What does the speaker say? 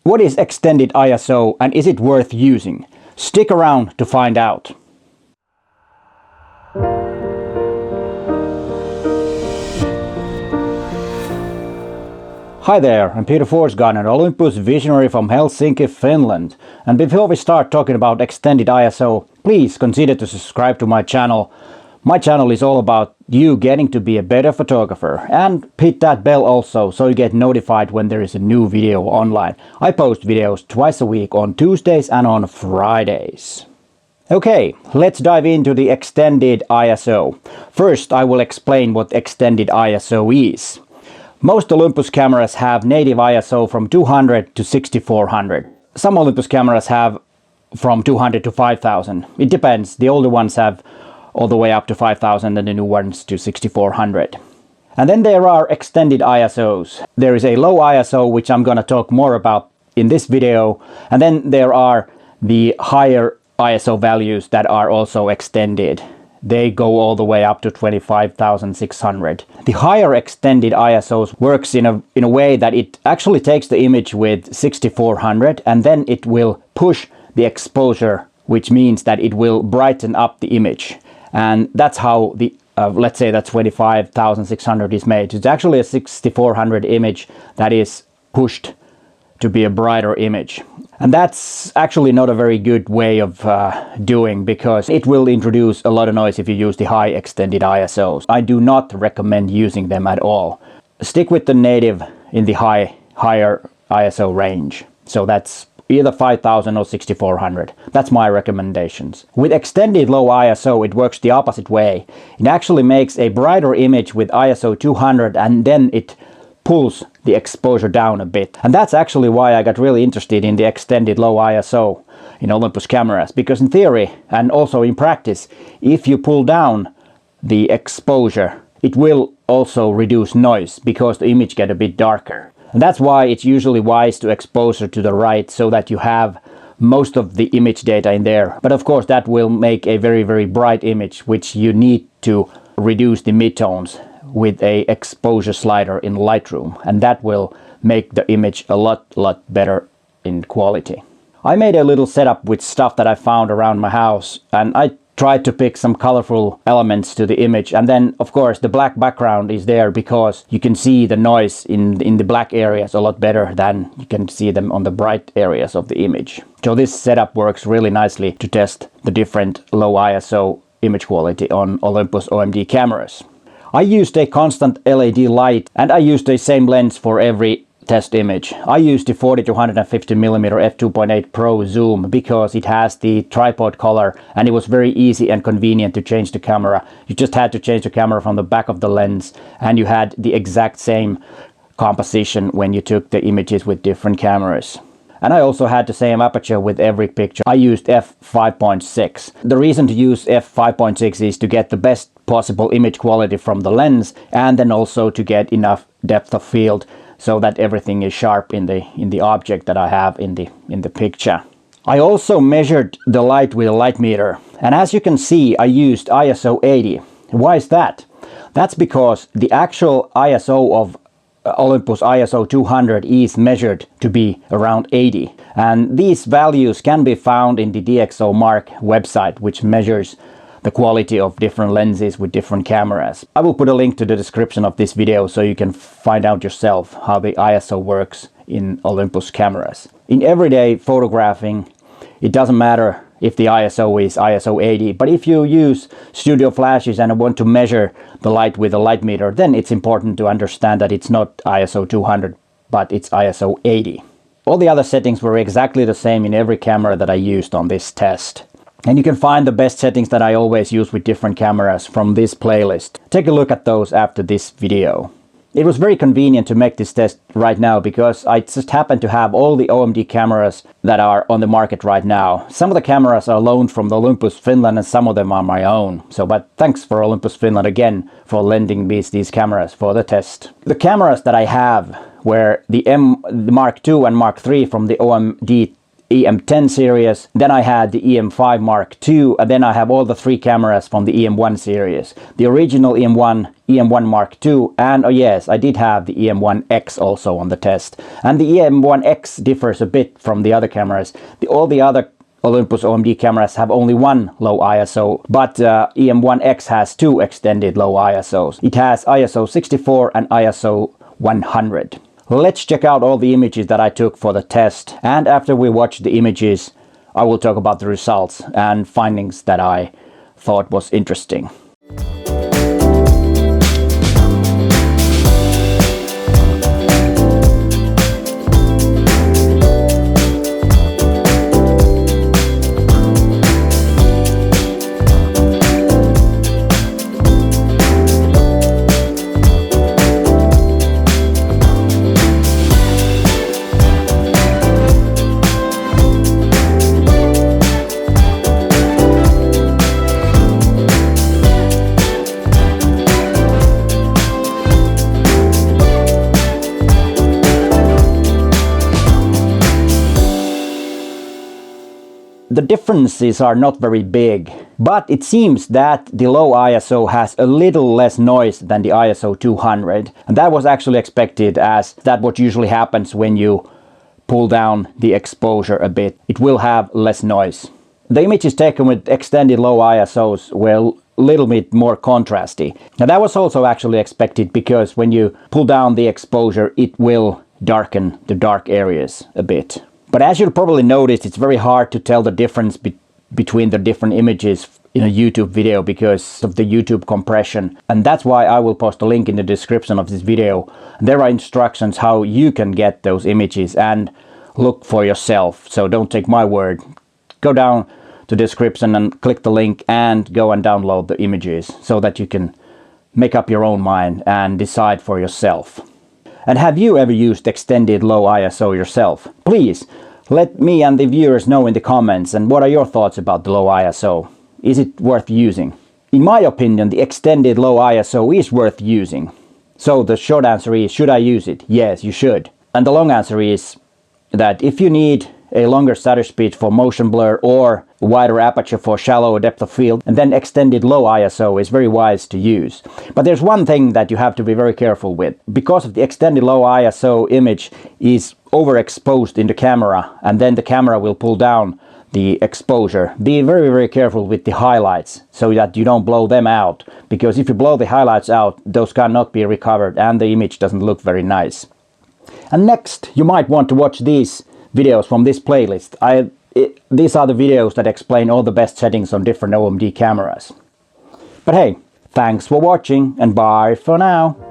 What is extended ISO and is it worth using? Stick around to find out. Hi there, I'm Peter Forsgard, an Olympus visionary from Helsinki, Finland. And before we start talking about extended ISO, please consider to subscribe to my channel. My channel is all about you getting to be a better photographer, and hit that bell also so you get notified when there is a new video online. I post videos twice a week on Tuesdays and on Fridays. Okay, let's dive into the extended ISO. First, I will explain what extended ISO is. Most Olympus cameras have native ISO from 200 to 6400. Some Olympus cameras have from 200 to 5000. It depends. The older ones have all the way up to 5000 and the new ones to 6400. And then there are extended ISOs. There is a low ISO, which I'm going to talk more about in this video. And then there are the higher ISO values that are also extended. They go all the way up to 25,600. The higher extended ISOs works in a way that it actually takes the image with 6400 and then it will push the exposure, which means that it will brighten up the image. And that's how the, let's say that 25,600 is made. It's actually a 6400 image that is pushed to be a brighter image. And that's actually not a very good way of doing, because it will introduce a lot of noise if you use the high extended ISOs. I do not recommend using them at all. Stick with the native in the higher ISO range. So that's either 5000 or 6400. That's my recommendations. With extended low ISO, it works the opposite way. It actually makes a brighter image with ISO 200 and then it pulls the exposure down a bit. And that's actually why I got really interested in the extended low ISO in Olympus cameras, because in theory and also in practice, if you pull down the exposure, it will also reduce noise because the image gets a bit darker. And that's why it's usually wise to exposure to the right so that you have most of the image data in there. But of course that will make a very, very bright image, which you need to reduce the midtones with a exposure slider in Lightroom, and that will make the image a lot better in quality. I made a little setup with stuff that I found around my house, and I tried to pick some colorful elements to the image, and then of course the black background is there because you can see the noise in the black areas a lot better than you can see them on the bright areas of the image. So this setup works really nicely to test the different low ISO image quality on Olympus OM-D cameras. I used a constant LED light and I used the same lens for every test image. I used the 40 to 150 mm f2.8 Pro zoom because it has the tripod collar and it was very easy and convenient to change the camera. You just had to change the camera from the back of the lens and you had the exact same composition when you took the images with different cameras. And I also had the same aperture with every picture. I used f5.6. The reason to use f5.6 is to get the best possible image quality from the lens and then also to get enough depth of field so that everything is sharp in the object that I have in the picture. I also measured the light with a light meter, and as you can see I used ISO 80. Why is that? That's because the actual ISO of Olympus ISO 200 is measured to be around 80, and these values can be found in the DxOMark website, which measures the quality of different lenses with different cameras. I will put a link to the description of this video so you can find out yourself how the ISO works in Olympus cameras. In everyday photographing, it doesn't matter if the ISO is ISO 80, but if you use studio flashes and want to measure the light with a light meter, then it's important to understand that it's not ISO 200, but it's ISO 80. All the other settings were exactly the same in every camera that I used on this test. And you can find the best settings that I always use with different cameras from this playlist. Take a look at those after this video. It was very convenient to make this test right now because I just happen to have all the OM-D cameras that are on the market right now. Some of the cameras are loaned from the Olympus Finland and some of them are my own. But thanks for Olympus Finland again for lending me these cameras for the test. The cameras that I have were the Mark II and Mark III from the OM-D E-M10 series, then I had the E-M5 Mark II, and then I have all the 3 cameras from the E-M1 series. The original E-M1, E-M1 Mark II, and oh yes, I did have the E-M1X also on the test. And the E-M1X differs a bit from the other cameras. All the other Olympus OM-D cameras have only one low ISO, but E-M1X has 2 extended low ISOs. It has ISO 64 and ISO 100. Let's check out all the images that I took for the test, and after we watch the images I will talk about the results and findings that I thought was interesting. The differences are not very big, but it seems that the low ISO has a little less noise than the ISO 200, and that was actually expected, as that what usually happens when you pull down the exposure a bit. It will have less noise. The images taken with extended low ISOs were a little bit more contrasty. Now that was also actually expected, because when you pull down the exposure it will darken the dark areas a bit. But as you'll probably notice, it's very hard to tell the difference between the different images in a YouTube video because of the YouTube compression. And that's why I will post a link in the description of this video. There are instructions how you can get those images and look for yourself. So don't take my word. Go down to the description and click the link and go and download the images so that you can make up your own mind and decide for yourself. And have you ever used extended low ISO yourself? Please let me and the viewers know in the comments, and what are your thoughts about the low ISO? Is it worth using? In my opinion, the extended low ISO is worth using. So the short answer is, should I use it? Yes, you should. And the long answer is that if you need a longer shutter speed for motion blur or wider aperture for shallow depth of field, and then extended low ISO is very wise to use. But there's one thing that you have to be very careful with. Because of the extended low ISO image is overexposed in the camera, and then the camera will pull down the exposure. Be very, very careful with the highlights so that you don't blow them out, because if you blow the highlights out, those cannot be recovered and the image doesn't look very nice. And next you might want to watch these videos from this playlist. These are the videos that explain all the best settings on different OM-D cameras. But hey, thanks for watching and bye for now.